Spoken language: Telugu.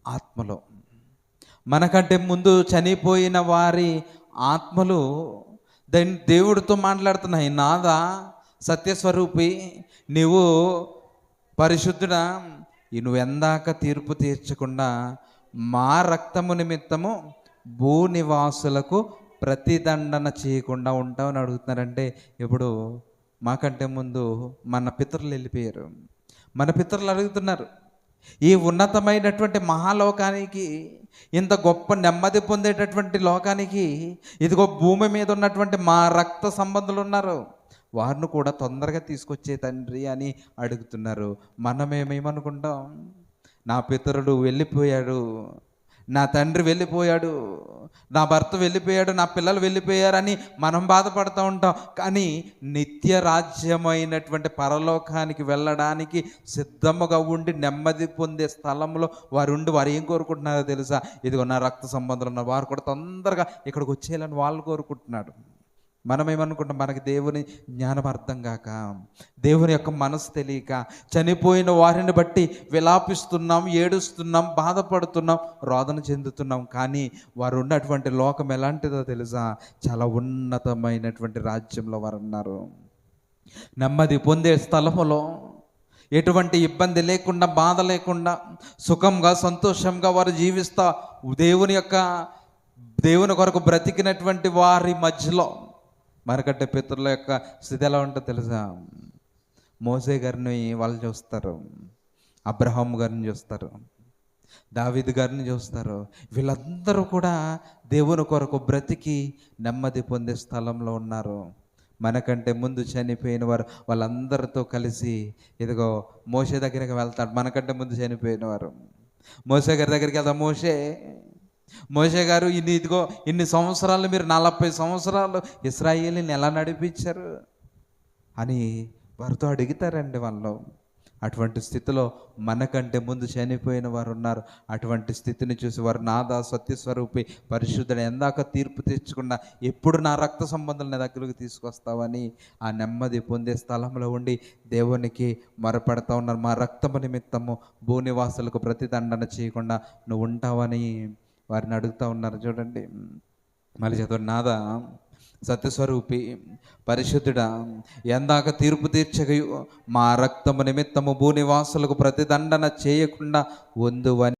ఆత్మలో. మనకంటే ముందు చనిపోయిన వారి ఆత్మలు దేవుడితో మాట్లాడుతున్నాయి. నాదా సత్యస్వరూపి, నీవు పరిశుద్ధుడా, నువ్వు ఎందాక తీర్పు తీర్చకుండా మా రక్తము నిమిత్తము భూనివాసులకు ప్రతిదండన చేయకుండా ఉంటామని అడుగుతున్నారంటే, ఇప్పుడు మాకంటే ముందు మన పితరులు వెళ్ళిపోయారు. మన పితరులు అడుగుతున్నారు, ఈ ఉన్నతమైనటువంటి మహాలోకానికి, ఇంత గొప్ప నెమ్మది పొందేటటువంటి లోకానికి, ఇదిగో భూమి మీద ఉన్నటువంటి మా రక్త సంబంధులు ఉన్నారు, వారిని కూడా తొందరగా తీసుకొచ్చే తండ్రి అని అడుగుతున్నారు. మనమేమేమనుకుంటాం, నా పితరుడు వెళ్ళిపోయాడు, నా తండ్రి వెళ్ళిపోయాడు, నా భర్త వెళ్ళిపోయాడు, నా పిల్లలు వెళ్ళిపోయారని మనం బాధపడుతూ ఉంటాం. కానీ నిత్య రాజ్యమైనటువంటి పరలోకానికి వెళ్ళడానికి సిద్ధముగా ఉండి నెమ్మది పొందే స్థలంలో వారు ఉండి వారు ఏం కోరుకుంటున్నారో తెలుసా? ఇదిగో నా రక్త సంబంధాలు ఉన్న వారు కూడా తొందరగా ఇక్కడికి వచ్చేయాలని వాళ్ళు కోరుకుంటున్నాడు. మనం ఏమనుకుంటాం, మనకి దేవుని జ్ఞానం అర్థం కాక, దేవుని యొక్క మనసు తెలియక చనిపోయిన వారిని బట్టి విలాపిస్తున్నాం, ఏడుస్తున్నాం, బాధపడుతున్నాం, రోదన చెందుతున్నాం. కానీ వారు ఉన్నటువంటి లోకం ఎలాంటిదో తెలుసా? చాలా ఉన్నతమైనటువంటి రాజ్యంలో వారు ఉన్నారు. నెమ్మది పొందే స్థలములో ఎటువంటి ఇబ్బంది లేకుండా, బాధ లేకుండా, సుఖంగా సంతోషంగా వారు జీవిస్తా దేవుని కొరకు బ్రతికినటువంటి వారి మధ్యలో మనకంటే పితరుల యొక్క స్థితి ఎలా ఉంటుందో తెలుసా? మోసే గారిని వాళ్ళు చూస్తారు, అబ్రహాం గారిని చూస్తారు, దావీదు గారిని చూస్తారు. వీళ్ళందరూ కూడా దేవుని కొరకు బ్రతికి నెమ్మది పొందే స్థలంలో ఉన్నారు. మనకంటే ముందు చనిపోయిన వారు వాళ్ళందరితో కలిసి ఇదిగో మోసే దగ్గరికి వెళ్తాడు. మనకంటే ముందు చనిపోయిన వారు మోసే గారి దగ్గరికి వెళ్తాం. మోసే గారు ఇన్ని సంవత్సరాలు, మీరు 40 సంవత్సరాలు ఇశ్రాయేలుని ఎలా నడిపించారు అని వారితో అడుగుతారండి వాళ్ళు. అటువంటి స్థితిలో మనకంటే ముందు చనిపోయిన వారు ఉన్నారు. అటువంటి స్థితిని చూసి వారు, నాదా సత్యస్వరూపి పరిశుద్ధుడు, ఎందాక తీర్పు తెచ్చకుండా ఎప్పుడు నా రక్త సంబంధాలను దగ్గరకు తీసుకొస్తావని ఆ నెమ్మది పొందే స్థలంలో ఉండి దేవునికి మొరపెడతా ఉన్నారు. మా రక్తము నిమిత్తము భూనివాసులకు ప్రతిదండన చేయకుండా నువ్వు ఉంటావని వారిని అడుగుతూ ఉన్నారు. చూడండి, మళ్ళీ చదవండి. నాదా సత్యస్వరూపి పరిశుద్ధుడా, ఎందాక తీర్పు తీర్చగయు మా రక్తము నిమిత్తము భూనివాసులకు ప్రతిదండన చేయకుండా ఉందువని